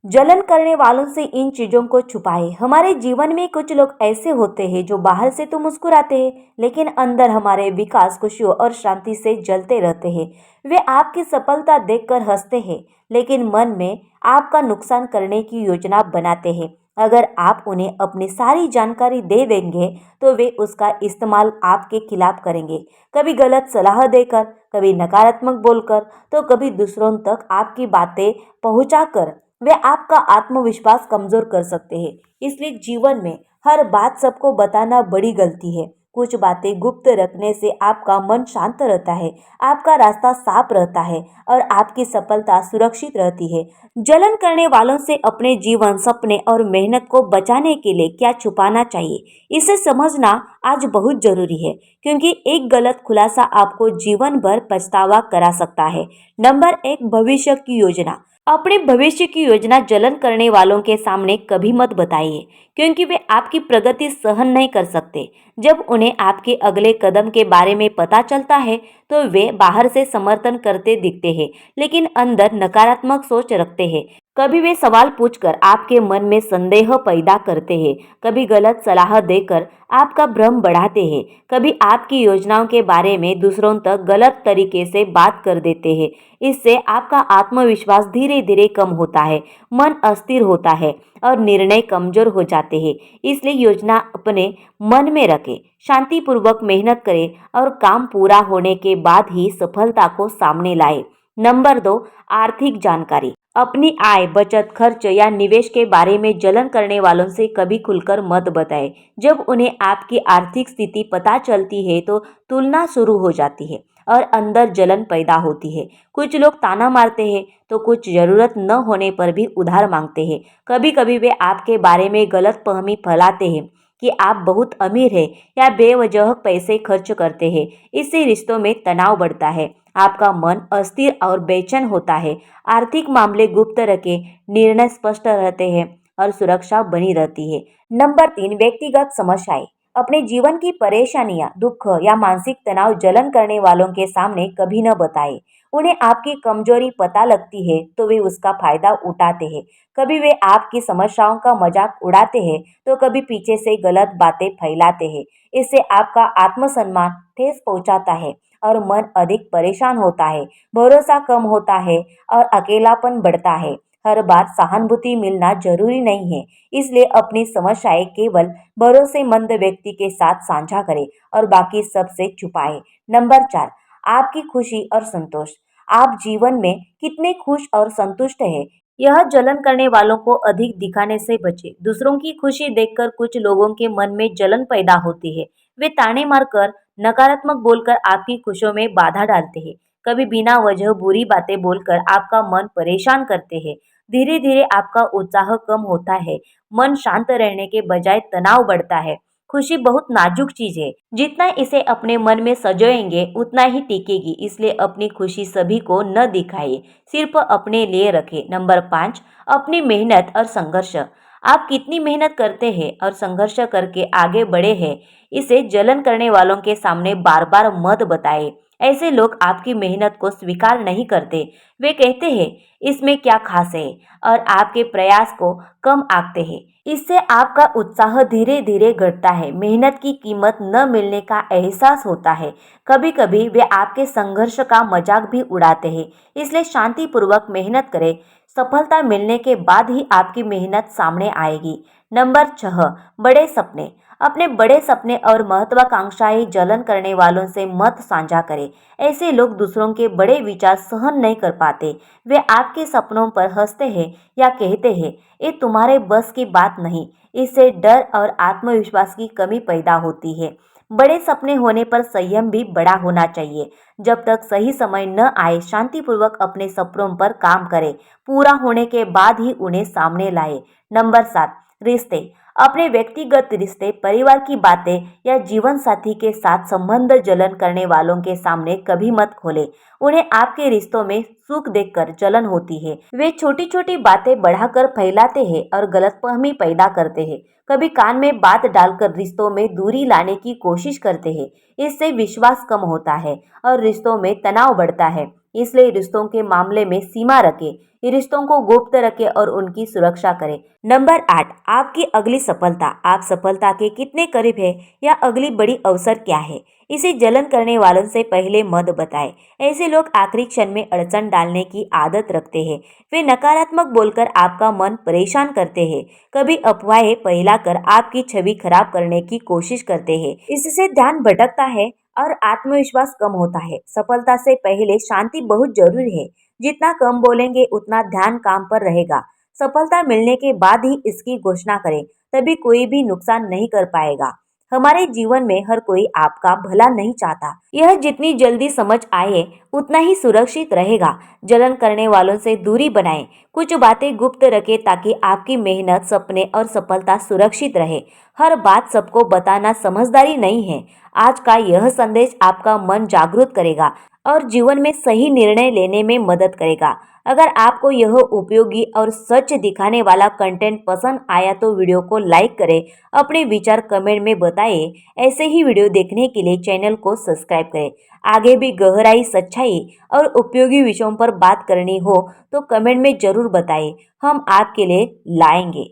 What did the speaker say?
जलन करने वालों से इन चीजों को छुपाएं। हमारे जीवन में कुछ लोग ऐसे होते हैं जो बाहर से तो मुस्कुराते हैं, लेकिन अंदर हमारे विकास, खुशियों और शांति से जलते रहते हैं। वे आपकी सफलता देखकर हंसते हैं, लेकिन मन में आपका नुकसान करने की योजना बनाते हैं। अगर आप उन्हें अपनी सारी जानकारी दे देंगे, तो वे उसका इस्तेमाल आपके खिलाफ करेंगे। कभी गलत सलाह देकर, कभी नकारात्मक बोलकर, तो कभी दूसरों तक आपकी बातें पहुंचाकर वे आपका आत्मविश्वास कमजोर कर सकते हैं। इसलिए जीवन में हर बात सबको बताना बड़ी गलती है। कुछ बातें गुप्त रखने से आपका मन शांत रहता है, आपका रास्ता साफ रहता है और आपकी सफलता सुरक्षित रहती है। जलन करने वालों से अपने जीवन, सपने और मेहनत को बचाने के लिए क्या छुपाना चाहिए, इसे समझना आज बहुत जरूरी है, क्योंकि एक गलत खुलासा आपको जीवन भर पछतावा करा सकता है। नंबर एक, भविष्य की योजना। अपने भविष्य की योजना जलन करने वालों के सामने कभी मत बताइए, क्योंकि वे आपकी प्रगति सहन नहीं कर सकते। जब उन्हें आपके अगले कदम के बारे में पता चलता है, तो वे बाहर से समर्थन करते दिखते हैं, लेकिन अंदर नकारात्मक सोच रखते हैं। कभी वे सवाल पूछकर आपके मन में संदेह पैदा करते हैं, कभी गलत सलाह देकर आपका भ्रम बढ़ाते हैं, कभी आपकी योजनाओं के बारे में दूसरों तक गलत तरीके से बात कर देते हैं। इससे आपका आत्मविश्वास धीरे धीरे कम होता है, मन अस्थिर होता है और निर्णय कमजोर हो जाते हैं। इसलिए योजना अपने मन में रखें, शांतिपूर्वक मेहनत करें और काम पूरा होने के बाद ही सफलता को सामने लाए। नंबर दो, आर्थिक जानकारी। अपनी आय, बचत, खर्च या निवेश के बारे में जलन करने वालों से कभी खुलकर मत बताएं। जब उन्हें आपकी आर्थिक स्थिति पता चलती है, तो तुलना शुरू हो जाती है और अंदर जलन पैदा होती है। कुछ लोग ताना मारते हैं, तो कुछ जरूरत न होने पर भी उधार मांगते हैं। कभी कभी वे आपके बारे में गलतफहमी फैलाते हैं कि आप बहुत अमीर हैं या बेवजह पैसे खर्च करते हैं। इससे रिश्तों में तनाव बढ़ता है, आपका मन अस्थिर और बेचैन होता है। आर्थिक मामले गुप्त रखें, निर्णय स्पष्ट रहते हैं और सुरक्षा बनी रहती है। नंबर तीन, व्यक्तिगत समस्याएं। अपने जीवन की परेशानियां, दुख या मानसिक तनाव जलन करने वालों के सामने कभी न बताएं। उन्हें आपकी कमजोरी पता लगती है, तो वे उसका फायदा उठाते हैं। कभी वे आपकी समस्याओं का मजाक उड़ाते हैं, तो कभी पीछे से गलत बातें फैलाते हैं। इससे आपका आत्मसम्मान ठेस पहुंचाता है और मन अधिक परेशान होता है, भरोसा कम होता है और अकेलापन बढ़ता है। हर बार सहानुभूति मिलना जरूरी नहीं है, इसलिए अपनी समस्याएं केवल भरोसेमंद व्यक्ति के साथ साझा करें और बाकी सबसे छुपाएं। नंबर चार, आपकी खुशी और संतोष। आप जीवन में कितने खुश और संतुष्ट हैं, यह जलन करने वालों को अधिक दिखाने से बचे। दूसरों की खुशी देखकर कुछ लोगों के मन में जलन पैदा होती है। वे ताने मारकर, नकारात्मक बोलकर आपकी खुशियों में बाधा डालते हैं। कभी बिना वजह बुरी बातें बोलकर आपका मन परेशान करते हैं। धीरे धीरे आपका उत्साह कम होता है, मन शांत रहने के बजाय तनाव बढ़ता है। खुशी बहुत नाजुक चीज है, जितना इसे अपने मन में सजोएंगे उतना ही टिकेगी। इसलिए अपनी खुशी सभी को न दिखाइए, सिर्फ अपने लिए रखें। नंबर पाँच, अपनी मेहनत और संघर्ष। आप कितनी मेहनत करते हैं और संघर्ष करके आगे बढ़े हैं, इसे जलन करने वालों के सामने बार बार मत बताएं। ऐसे लोग आपकी मेहनत को स्वीकार नहीं करते। वे कहते हैं इसमें क्या खास है और आपके प्रयास को कम आंकते हैं। इससे आपका उत्साह धीरे धीरे घटता है, मेहनत की कीमत न मिलने का एहसास होता है। कभी कभी वे आपके संघर्ष का मजाक भी उड़ाते हैं। इसलिए शांतिपूर्वक मेहनत करें, सफलता मिलने के बाद ही आपकी मेहनत सामने आएगी। नंबर छह, बड़े सपने। अपने बड़े सपने और महत्वाकांक्षाएं जलन करने वालों से मत साझा करें। ऐसे लोग दूसरों के बड़े विचार सहन नहीं कर पाते। वे आपके सपनों पर हंसते हैं या कहते हैं ये तुम्हारे बस की बात नहीं। इससे डर और आत्मविश्वास की कमी पैदा होती है। बड़े सपने होने पर संयम भी बड़ा होना चाहिए। जब तक सही समय न आए, शांतिपूर्वक अपने सपनों पर काम करें, पूरा होने के बाद ही उन्हें सामने लाए। नंबर सात, रिश्ते। अपने व्यक्तिगत रिश्ते, परिवार की बातें या जीवन साथी के साथ संबंध जलन करने वालों के सामने कभी मत खोलें। उन्हें आपके रिश्तों में सुख देखकर जलन होती है। वे छोटी छोटी बातें बढ़ाकर फैलाते हैं और गलतफहमी पैदा करते हैं। कभी कान में बात डालकर रिश्तों में दूरी लाने की कोशिश करते हैं। इससे विश्वास कम होता है और रिश्तों में तनाव बढ़ता है। इसलिए रिश्तों के मामले में सीमा रखें, ये रिश्तों को गुप्त रखें और उनकी सुरक्षा करें। नंबर 8, आपकी अगली सफलता। आप सफलता के कितने करीब है या अगली बड़ी अवसर क्या है, इसे जलन करने वालों से पहले मत बताएं। ऐसे लोग आखिरी क्षण में अड़चन डालने की आदत रखते हैं। वे नकारात्मक बोलकर आपका मन परेशान करते हैं। कभी अफवाहें फैलाकर आपकी छवि खराब करने की कोशिश करते हैं। इससे ध्यान भटकता है और आत्मविश्वास कम होता है। सफलता से पहले शांति बहुत जरूरी है। जितना कम बोलेंगे उतना ध्यान काम पर रहेगा। सफलता मिलने के बाद ही इसकी घोषणा करें, तभी कोई भी नुकसान नहीं कर पाएगा। हमारे जीवन में हर कोई आपका भला नहीं चाहता। यह जितनी जल्दी समझ आए उतना ही सुरक्षित रहेगा। जलन करने वालों से दूरी बनाएं। कुछ बातें गुप्त रखें ताकि आपकी मेहनत, सपने और सफलता सुरक्षित रहे। हर बात सबको बताना समझदारी नहीं है। आज का यह संदेश आपका मन जागरूक करेगा और जीवन में सही निर्णय लेने में मदद करेगा। अगर आपको यह उपयोगी और सच दिखाने वाला कंटेंट पसंद आया तो वीडियो को लाइक करें, अपने विचार कमेंट में बताएं। ऐसे ही वीडियो देखने के लिए चैनल को सब्सक्राइब करें। आगे भी गहराई, सच्चाई और उपयोगी विषयों पर बात करनी हो तो कमेंट में जरूर बताएं, हम आपके लिए लाएंगे।